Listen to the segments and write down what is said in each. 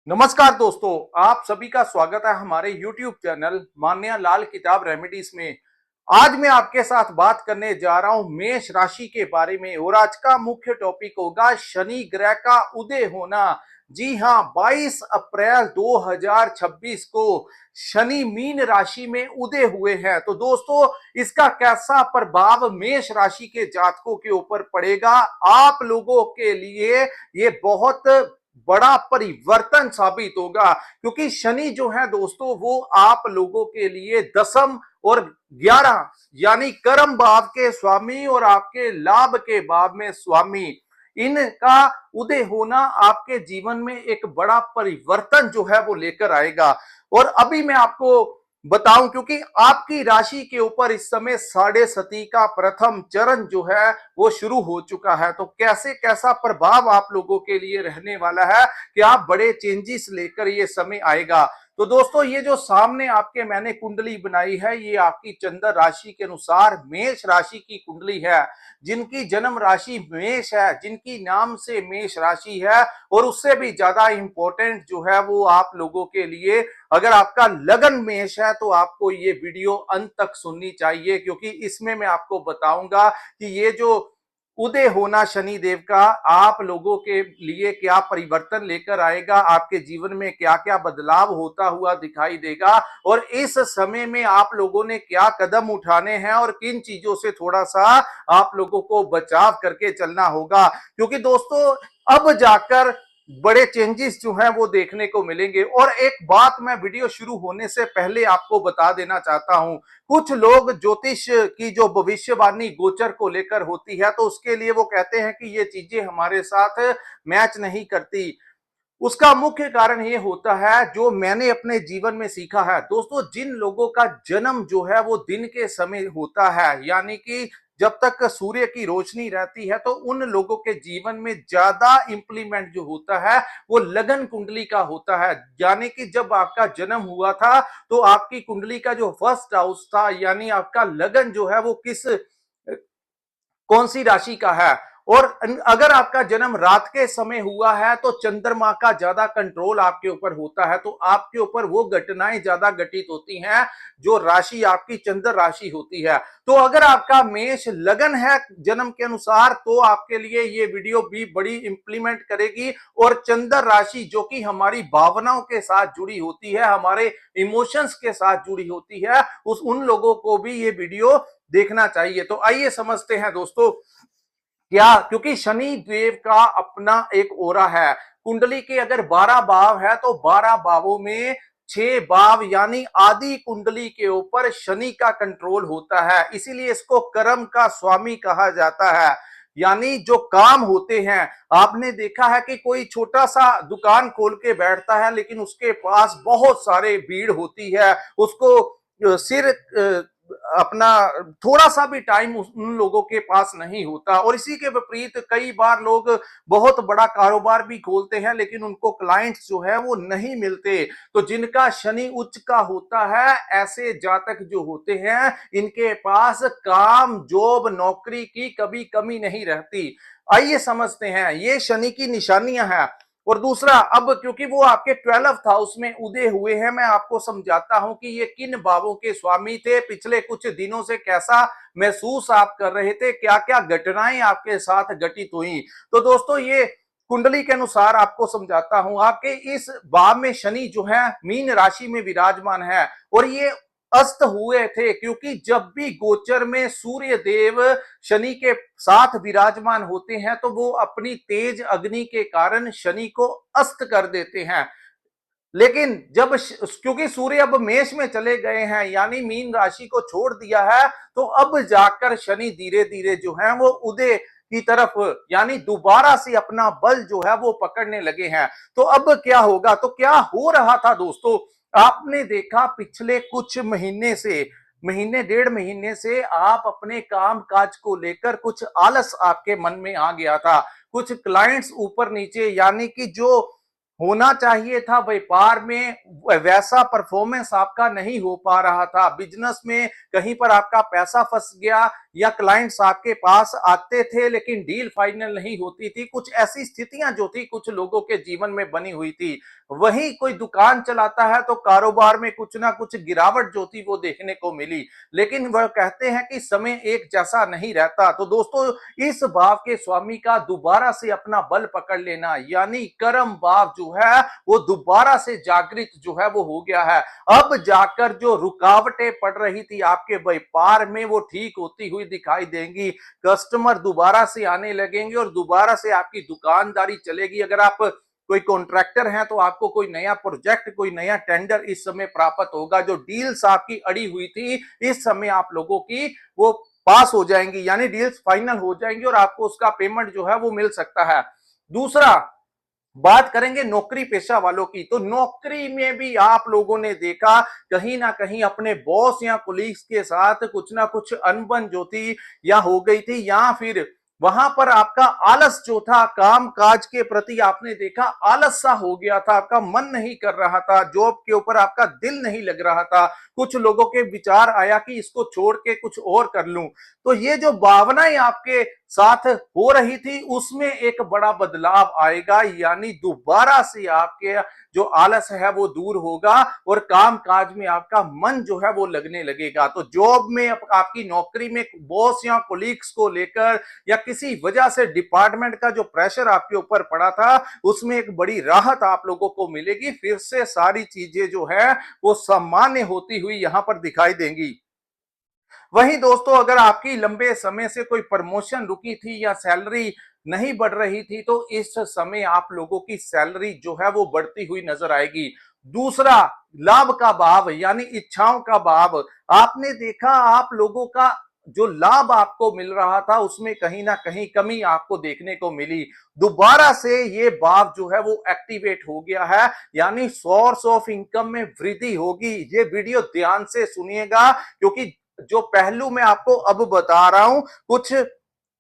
नमस्कार दोस्तों, आप सभी का स्वागत है हमारे YouTube चैनल मान्या लाल किताब रेमेडीज में। आज मैं आपके साथ बात करने जा रहा हूं मेष राशि के बारे में और आज का मुख्य टॉपिक होगा शनि ग्रह का उदय होना। जी हां, 22 अप्रैल 2026 को शनि मीन राशि में उदय हुए हैं। तो दोस्तों, इसका कैसा प्रभाव मेष राशि के जातकों के ऊपर पड़ेगा, आप लोगों के लिए ये बहुत बड़ा परिवर्तन साबित होगा। क्योंकि शनि जो है दोस्तों, वो आप लोगों के लिए दसम और 11 यानी कर्म भाव के स्वामी और आपके लाभ के भाव में स्वामी, इनका उदय होना आपके जीवन में एक बड़ा परिवर्तन जो है वो लेकर आएगा। और अभी मैं आपको बताऊं, क्योंकि आपकी राशि के ऊपर इस समय साढ़े सती का प्रथम चरण जो है वो शुरू हो चुका है। तो कैसे कैसा प्रभाव आप लोगों के लिए रहने वाला है, क्या बड़े चेंजेस लेकर ये समय आएगा। तो दोस्तों, ये जो सामने आपके मैंने कुंडली बनाई है, ये आपकी चंद्र राशि के अनुसार मेष राशि की कुंडली है। जिनकी जन्म राशि मेष है, जिनकी नाम से मेष राशि है, और उससे भी ज्यादा इंपॉर्टेंट जो है वो आप लोगों के लिए, अगर आपका लगन मेष है तो आपको ये वीडियो अंत तक सुननी चाहिए। क्योंकि इसमें मैं आपको बताऊंगा कि ये जो उदय होना शनि देव का आप लोगों के लिए क्या परिवर्तन लेकर आएगा, आपके जीवन में क्या क्या बदलाव होता हुआ दिखाई देगा, और इस समय में आप लोगों ने क्या कदम उठाने हैं और किन चीजों से थोड़ा सा आप लोगों को बचाव करके चलना होगा। क्योंकि दोस्तों, अब जाकर बड़े चेंजेस जो हैं वो देखने को मिलेंगे। और एक बात मैं वीडियो शुरू होने से पहले आपको बता देना चाहता हूं, कुछ लोग ज्योतिष की जो भविष्यवाणी गोचर को लेकर होती है, तो उसके लिए वो कहते हैं कि ये चीजें हमारे साथ मैच नहीं करती। उसका मुख्य कारण ये होता है, जो मैंने अपने जीवन में सीखा है दोस्तों, जिन लोगों का जन्म जो है वो दिन के समय होता है, यानी कि जब तक सूर्य की रोशनी रहती है, तो उन लोगों के जीवन में ज्यादा इंप्लीमेंट जो होता है वो लगन कुंडली का होता है। यानी कि जब आपका जन्म हुआ था, तो आपकी कुंडली का जो फर्स्ट हाउस था, यानी आपका लगन जो है वो किस कौन सी राशि का है। और अगर आपका जन्म रात के समय हुआ है, तो चंद्रमा का ज्यादा कंट्रोल आपके ऊपर होता है, तो आपके ऊपर वो घटनाएं ज्यादा घटित होती हैं जो राशि आपकी चंद्र राशि होती है। तो अगर आपका मेष लगन है जन्म के अनुसार, तो आपके लिए ये वीडियो भी बड़ी इंप्लीमेंट करेगी। और चंद्र राशि जो कि हमारी भावनाओं के साथ जुड़ी होती है, हमारे इमोशंस के साथ जुड़ी होती है, उन लोगों को भी ये वीडियो देखना चाहिए। तो आइए समझते हैं दोस्तों, क्या, क्योंकि शनि देव का अपना एक ओरा है। कुंडली के अगर 12 भाव है, तो 12 भावों में 6 भाव यानी आदि कुंडली के ऊपर शनि का कंट्रोल होता है। इसीलिए इसको कर्म का स्वामी कहा जाता है। यानी जो काम होते हैं, आपने देखा है कि कोई छोटा सा दुकान खोल के बैठता है, लेकिन उसके पास बहुत सारे भीड़ होती है, उसको सिर अपना थोड़ा सा भी टाइम उन लोगों के पास नहीं होता। और इसी के विपरीत कई बार लोग बहुत बड़ा कारोबार भी खोलते हैं, लेकिन उनको क्लाइंट्स जो है वो नहीं मिलते। तो जिनका शनि उच्च का होता है, ऐसे जातक जो होते हैं, इनके पास काम, जॉब, नौकरी की कभी कमी नहीं रहती। आइए समझते हैं, ये शनि की निशानियां हैं। और दूसरा, अब क्योंकि वो आपके 12th हाउस में उदय हुए हैं, मैं आपको समझाता हूं कि ये किन भावों के स्वामी थे, पिछले कुछ दिनों से कैसा महसूस आप कर रहे थे, क्या क्या घटनाएं आपके साथ घटित हुई। तो दोस्तों, ये कुंडली के अनुसार आपको समझाता हूं। आपके इस भाव में शनि जो है मीन राशि में विराजमान है, और ये अस्त हुए थे, क्योंकि जब भी गोचर में सूर्य देव शनि के साथ विराजमान होते हैं, तो वो अपनी तेज अग्नि के कारण शनि को अस्त कर देते हैं। लेकिन जब क्योंकि सूर्य अब मेष में चले गए हैं, यानी मीन राशि को छोड़ दिया है, तो अब जाकर शनि धीरे धीरे जो है वो उदय की तरफ, यानी दोबारा से अपना बल जो है वो पकड़ने लगे हैं। तो अब क्या होगा, तो क्या हो रहा था दोस्तों, आपने देखा पिछले कुछ महीने से, महीने डेढ़ महीने से आप अपने काम काज को लेकर कुछ आलस आपके मन में आ गया था। कुछ क्लाइंट्स ऊपर नीचे, यानी कि जो होना चाहिए था व्यापार में, वैसा परफॉर्मेंस आपका नहीं हो पा रहा था, बिजनेस में कहीं पर आपका पैसा फंस गया, या क्लाइंट्स आपके पास आते थे लेकिन डील फाइनल नहीं होती थी, कुछ ऐसी स्थितियां जो थी कुछ लोगों के जीवन में बनी हुई थी। वही कोई दुकान चलाता है तो कारोबार में कुछ ना कुछ गिरावट जो थी वो देखने को मिली, लेकिन वह कहते हैं कि समय एक जैसा नहीं रहता। तो दोस्तों, इस भाव के स्वामी का दोबारा से अपना बल पकड़ लेना, यानी कर्म भाव जो है वो दोबारा से जागृत जो है वो हो गया है। अब जाकर जो रुकावटें पड़ रही थी आपके व्यापार में वो ठीक होती हुई दिखाई देंगी, कस्टमर दोबारा से आने लगेंगे और दोबारा से आपकी दुकानदारी चलेगी। अगर आप कोई कॉन्ट्रैक्टर हैं तो आपको कोई नया प्रोजेक्ट, कोई नया टेंडर इस समय प्राप्त होगा। जो डील्स आपकी अड़ी हुई थी इस समय आप लोगों की वो पास हो जाएंगी, यानी डील्स फाइनल हो जाएंगी और आपको उसका पेमेंट जो है वो मिल सकता है। दूसरा, बात करेंगे नौकरी पेशा वालों की, तो नौकरी में भी आप लोगों ने देखा कहीं ना कहीं अपने बॉस या कोलीग्स के साथ कुछ ना कुछ अनबन जो थी या हो गई थी, या फिर वहां पर आपका आलस जो था, काम काज के प्रति आपने देखा आलस सा हो गया था, आपका मन नहीं कर रहा था, जॉब के ऊपर आपका दिल नहीं लग रहा था, कुछ लोगों के विचार आया कि इसको छोड़ के कुछ और कर लूं। तो ये जो भावनाएं आपके साथ हो रही थी उसमें एक बड़ा बदलाव आएगा, यानी दोबारा से आपके जो आलस है वो दूर होगा और काम काज में आपका मन जो है वो लगने लगेगा। तो जॉब में आपकी नौकरी में बॉस या कोलीग्स को लेकर या किसी वजह से डिपार्टमेंट का जो प्रेशर आपके ऊपर पड़ा था उसमें एक बड़ी राहत आप लोगों को मिलेगी, फिर से सारी चीजें जो है वो सामान्य होती हुई यहां पर दिखाई देंगी। वहीं दोस्तों, अगर आपकी लंबे समय से कोई प्रमोशन रुकी थी या सैलरी नहीं बढ़ रही थी तो इस समय आप लोगों की सैलरी जो है वो बढ़ती हुई नजर आएगी। दूसरा, लाभ का भाव यानी इच्छाओं का भाव, आपने देखा आप लोगों का जो लाभ आपको मिल रहा था उसमें कहीं ना कहीं कमी आपको देखने को मिली। दोबारा से ये भाव जो है वो एक्टिवेट हो गया है, यानी सोर्स ऑफ इनकम में वृद्धि होगी। ये वीडियो ध्यान से सुनिएगा, क्योंकि जो पहलू मैं आपको अब बता रहा हूं, कुछ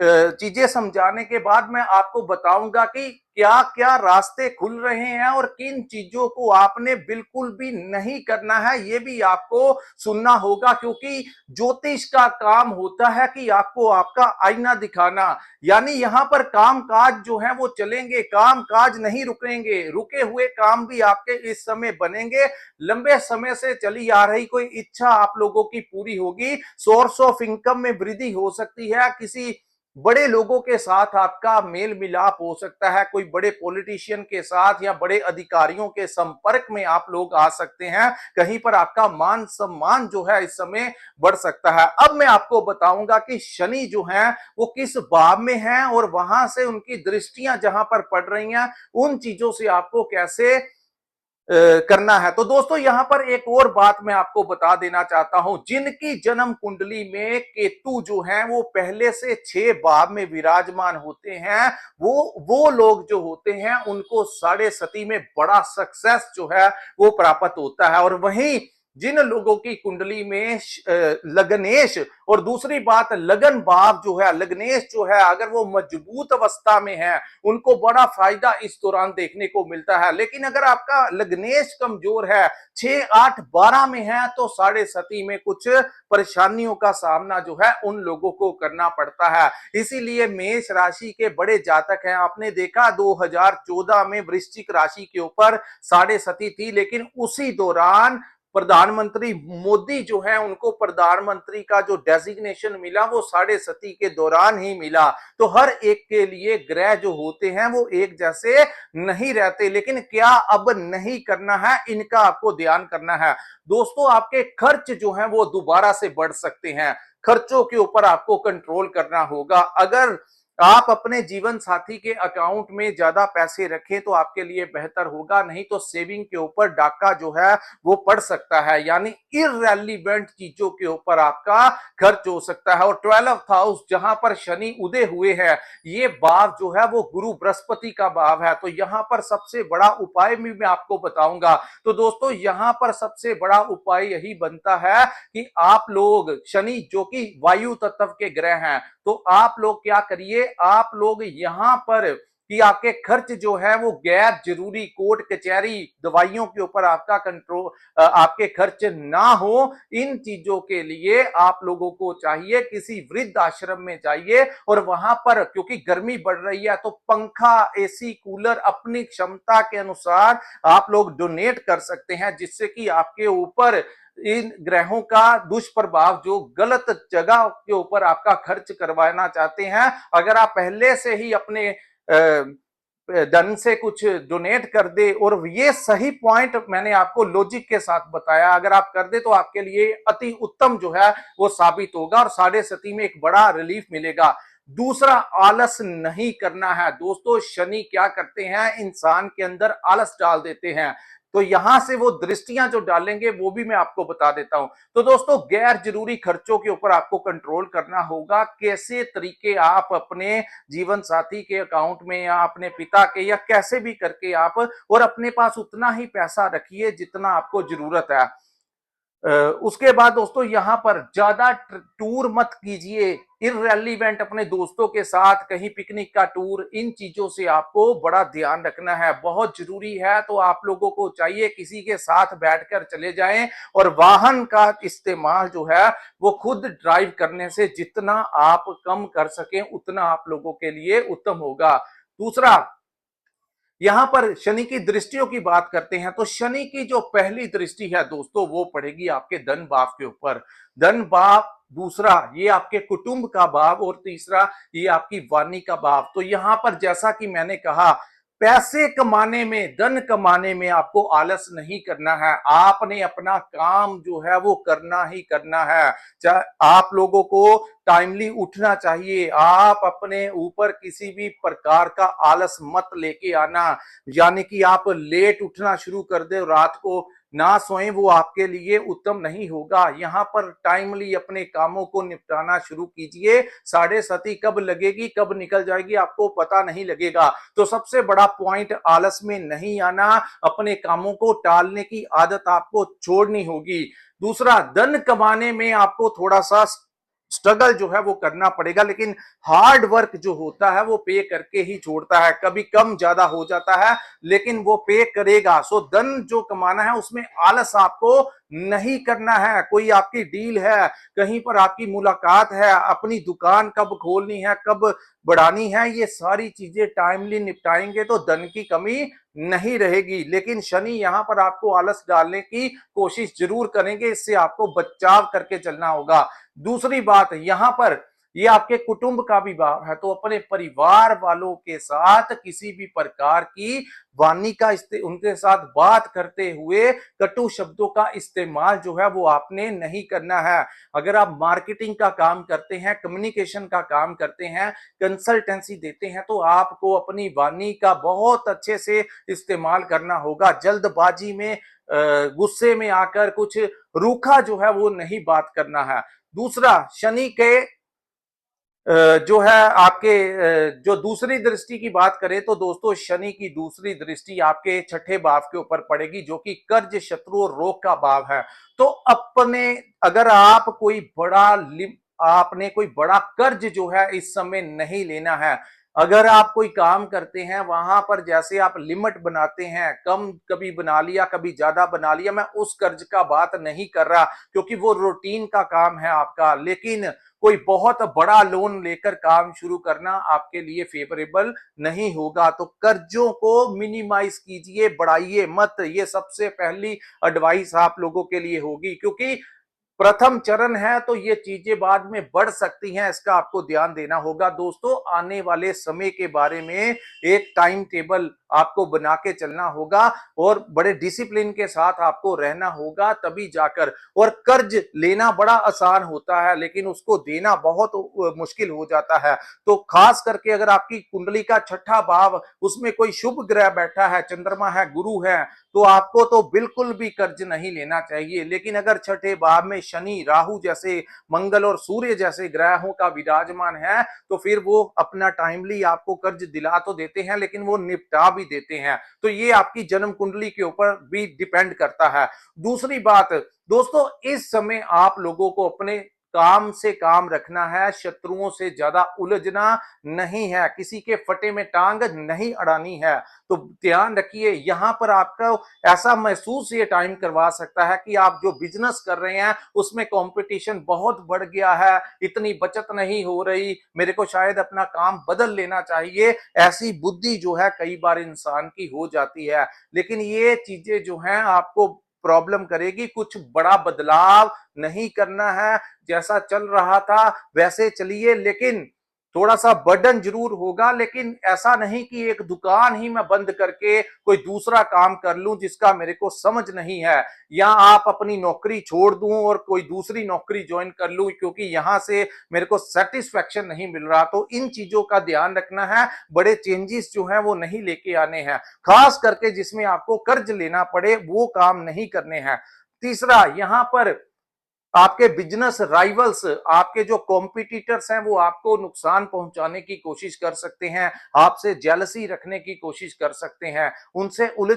चीजें समझाने के बाद मैं आपको बताऊंगा कि क्या क्या रास्ते खुल रहे हैं और किन चीजों को आपने बिल्कुल भी नहीं करना है, ये भी आपको सुनना होगा। क्योंकि ज्योतिष का काम होता है कि आपको आपका आईना दिखाना, यानी यहां पर काम काज जो है वो चलेंगे, काम काज नहीं रुकेंगे, रुके हुए काम भी आपके इस समय बनेंगे। लंबे समय से चली आ रही कोई इच्छा आप लोगों की पूरी होगी, सोर्स ऑफ इनकम में वृद्धि हो सकती है, किसी बड़े लोगों के साथ आपका मेल मिलाप हो सकता है, कोई बड़े पॉलिटिशियन के साथ या बड़े अधिकारियों के संपर्क में आप लोग आ सकते हैं, कहीं पर आपका मान सम्मान जो है इस समय बढ़ सकता है। अब मैं आपको बताऊंगा कि शनि जो है वो किस भाव में है और वहां से उनकी दृष्टियां जहां पर पड़ रही हैं उन चीजों से आपको कैसे करना है। तो दोस्तों, यहां पर एक और बात मैं आपको बता देना चाहता हूं, जिनकी जन्म कुंडली में केतु जो है वो पहले से 6 भाव में विराजमान होते हैं, वो लोग जो होते हैं उनको साढ़े सती में बड़ा सक्सेस जो है वो प्राप्त होता है। और वहीं जिन लोगों की कुंडली में लग्नेश, और दूसरी बात लगन भाव जो है, लग्नेश जो है अगर वो मजबूत अवस्था में है उनको बड़ा फायदा इस दौरान देखने को मिलता है। लेकिन अगर आपका लग्नेश कमजोर है, 6, 8, 12 में है, तो साढ़े सती में कुछ परेशानियों का सामना जो है उन लोगों को करना पड़ता है। इसीलिए मेष राशि के बड़े जातक हैं, आपने देखा 2014 में वृश्चिक राशि के ऊपर साढ़े सती थी, लेकिन उसी दौरान प्रधानमंत्री मोदी जो है उनको प्रधानमंत्री का जो डेजिग्नेशन मिला वो साढ़े सती के दौरान ही मिला। तो हर एक के लिए ग्रह जो होते हैं वो एक जैसे नहीं रहते। लेकिन क्या अब नहीं करना है, इनका आपको ध्यान करना है। दोस्तों, आपके खर्च जो हैं वो दोबारा से बढ़ सकते हैं, खर्चों के ऊपर आपको कंट्रोल करना होगा। अगर आप अपने जीवन साथी के अकाउंट में ज्यादा पैसे रखें तो आपके लिए बेहतर होगा, नहीं तो सेविंग के ऊपर डाका जो है वो पड़ सकता है, यानी इररेलीवेंट चीजों के ऊपर आपका खर्च हो सकता है। और 12th हाउस जहां पर शनि उदय हुए हैं, ये भाव जो है वो गुरु बृहस्पति का भाव है, तो यहां पर सबसे बड़ा उपाय भी मैं आपको बताऊंगा। तो दोस्तों, यहां पर सबसे बड़ा उपाय यही बनता है कि आप लोग, शनि जो कि वायु तत्व के ग्रह हैं, तो आप लोग क्या करिए, आप लोग यहां पर कि आपके खर्च जो है वो गैर जरूरी कोर्ट कचहरी दवाइयों के ऊपर आपका कंट्रोल, आपके खर्च ना हो। इन चीजों के लिए आप लोगों को चाहिए किसी वृद्ध आश्रम में जाइए और वहां पर, क्योंकि गर्मी बढ़ रही है, तो पंखा, एसी, कूलर अपनी क्षमता के अनुसार आप लोग डोनेट कर सकते हैं, जिससे कि आपके ऊपर इन ग्रहों का दुष्प्रभाव, जो गलत जगह के ऊपर आपका खर्च करवाना चाहते हैं, अगर आप पहले से ही अपने धन से कुछ डोनेट कर दे, और ये सही पॉइंट मैंने आपको लॉजिक के साथ बताया, अगर आप कर दे तो आपके लिए अति उत्तम जो है वो साबित होगा और साढ़े सती में एक बड़ा रिलीफ मिलेगा। दूसरा, आलस नहीं करना है दोस्तों। शनि क्या करते हैं, इंसान के अंदर आलस डाल देते हैं, तो यहां से वो दृष्टियां जो डालेंगे वो भी मैं आपको बता देता हूं। तो दोस्तों, गैर जरूरी खर्चों के ऊपर आपको कंट्रोल करना होगा। कैसे तरीके आप अपने जीवन साथी के अकाउंट में या अपने पिता के, या कैसे भी करके आप, और अपने पास उतना ही पैसा रखिए जितना आपको जरूरत है। उसके बाद दोस्तों, यहां पर ज्यादा टूर मत कीजिए, इररेलीवेंट अपने दोस्तों के साथ कहीं पिकनिक का टूर, इन चीजों से आपको बड़ा ध्यान रखना है। बहुत जरूरी है तो आप लोगों को चाहिए किसी के साथ बैठकर चले जाएं, और वाहन का इस्तेमाल जो है वो खुद ड्राइव करने से जितना आप कम कर सकें उतना आप लोगों के लिए उत्तम होगा। दूसरा, यहां पर शनि की दृष्टियों की बात करते हैं, तो शनि की जो पहली दृष्टि है दोस्तों वो पड़ेगी आपके धन भाव के ऊपर। धन भाव, दूसरा ये आपके कुटुंब का भाव, और तीसरा ये आपकी वाणी का भाव। तो यहां पर जैसा कि मैंने कहा, पैसे कमाने में, धन कमाने में आपको आलस नहीं करना है। आपने अपना काम जो है वो करना ही करना है। चाहे आप लोगों को टाइमली उठना चाहिए, आप अपने ऊपर किसी भी प्रकार का आलस मत लेके आना, यानी कि आप लेट उठना शुरू कर दे, रात को ना सोएं, वो आपके लिए उत्तम नहीं होगा। यहां पर टाइमली अपने कामों को निपटाना शुरू कीजिए। साढ़े सती कब लगेगी, कब निकल जाएगी, आपको पता नहीं लगेगा। तो सबसे बड़ा पॉइंट, आलस में नहीं आना, अपने कामों को टालने की आदत आपको छोड़नी होगी। दूसरा, धन कमाने में आपको थोड़ा सा स्ट्रगल जो है वो करना पड़ेगा, लेकिन हार्ड वर्क जो होता है वो पे करके ही छोड़ता है। कभी कम ज्यादा हो जाता है लेकिन वो पे करेगा। सो धन जो कमाना है उसमें आलस आपको नहीं करना है। कोई आपकी डील है, कहीं पर आपकी मुलाकात है, अपनी दुकान कब खोलनी है, कब बढ़ानी है, ये सारी चीजें टाइमली निपटाएंगे तो धन की कमी नहीं रहेगी। लेकिन शनि यहां पर आपको आलस डालने की कोशिश जरूर करेंगे, इससे आपको बचाव करके चलना होगा। दूसरी बात, यहां पर ये आपके कुटुंब का भी भाव है, तो अपने परिवार वालों के साथ किसी भी प्रकार की वाणी का उनके साथ बात करते हुए कटु शब्दों का इस्तेमाल जो है वो आपने नहीं करना है। अगर आप मार्केटिंग का काम करते हैं, कम्युनिकेशन का काम करते हैं, कंसल्टेंसी देते हैं, तो आपको अपनी वाणी का बहुत अच्छे से इस्तेमाल करना होगा। जल्दबाजी में, गुस्से में आकर कुछ रूखा जो है वो नहीं बात करना है। दूसरा, शनि के जो है आपके, जो दूसरी दृष्टि की बात करें तो दोस्तों, शनि की दूसरी दृष्टि आपके छठे भाव के ऊपर पड़ेगी, जो कि कर्ज, शत्रु और रोग का भाव है। तो अपने, अगर आप कोई बड़ा आपने कोई बड़ा कर्ज जो है इस समय नहीं लेना है। अगर आप कोई काम करते हैं, वहां पर जैसे आप लिमिट बनाते हैं, कम कभी बना लिया, कभी ज्यादा बना लिया, मैं उस कर्ज का बात नहीं कर रहा, क्योंकि वो रूटीन का काम है आपका। लेकिन कोई बहुत बड़ा लोन लेकर काम शुरू करना आपके लिए फेवरेबल नहीं होगा। तो कर्जों को मिनिमाइज कीजिए, बढ़ाइए मत। ये सबसे पहली एडवाइस आप लोगों के लिए होगी, क्योंकि प्रथम चरण है तो ये चीजें बाद में बढ़ सकती हैं, इसका आपको ध्यान देना होगा। दोस्तों, आने वाले समय के बारे में एक टाइम टेबल आपको बना के चलना होगा और बड़े डिसिप्लिन के साथ आपको रहना होगा, तभी जाकर। और कर्ज लेना बड़ा आसान होता है लेकिन उसको देना बहुत मुश्किल हो जाता है। तो खास करके अगर आपकी कुंडली का छठा भाव, उसमें कोई शुभ ग्रह बैठा है, चंद्रमा है, गुरु है, तो आपको तो बिल्कुल भी कर्ज नहीं लेना चाहिए। लेकिन अगर छठे भाव में शनि, राहु जैसे, मंगल और सूर्य जैसे ग्रहों का विराजमान है, तो फिर वो अपना टाइमली आपको कर्ज दिला तो देते हैं लेकिन वो निपटा भी देते हैं। तो ये आपकी जन्म कुंडली के ऊपर भी डिपेंड करता है। दूसरी बात दोस्तों, इस समय आप लोगों को अपने काम से काम रखना है, शत्रुओं से ज्यादा उलझना नहीं है, किसी के फटे में टांग नहीं अड़ानी है। तो ध्यान रखिए, यहां पर आपको ऐसा महसूस ये टाइम करवा सकता है कि आप जो बिजनेस कर रहे हैं उसमें कंपटीशन बहुत बढ़ गया है, इतनी बचत नहीं हो रही, मेरे को शायद अपना काम बदल लेना चाहिए। ऐसी बुद्धि जो है कई बार इंसान की हो जाती है, लेकिन ये चीजें जो हैं आपको प्रॉब्लम करेगी। कुछ बड़ा बदलाव नहीं करना है, जैसा चल रहा था वैसे चलिए, लेकिन थोड़ा सा बर्डन जरूर होगा। लेकिन ऐसा नहीं कि एक दुकान ही मैं बंद करके कोई दूसरा काम कर लूं जिसका मेरे को समझ नहीं है, या आप अपनी नौकरी छोड़ दूं और कोई दूसरी नौकरी ज्वाइन कर लूं क्योंकि यहां से मेरे को सेटिस्फेक्शन नहीं मिल रहा। तो इन चीजों का ध्यान रखना है, बड़े चेंजेस जो हैं वो नहीं लेके आने हैं, खास करके जिसमें आपको कर्ज लेना पड़े वो काम नहीं करने हैं। तीसरा, यहां पर आपके बिजनेस राइवल्स, आपके जो कॉम्पिटिटर्स हैं वो आपको नुकसान पहुंचाने की कोशिश कर सकते हैं, आपसे जेलसी रखने की कोशिश कर सकते हैं, उनसे उलझ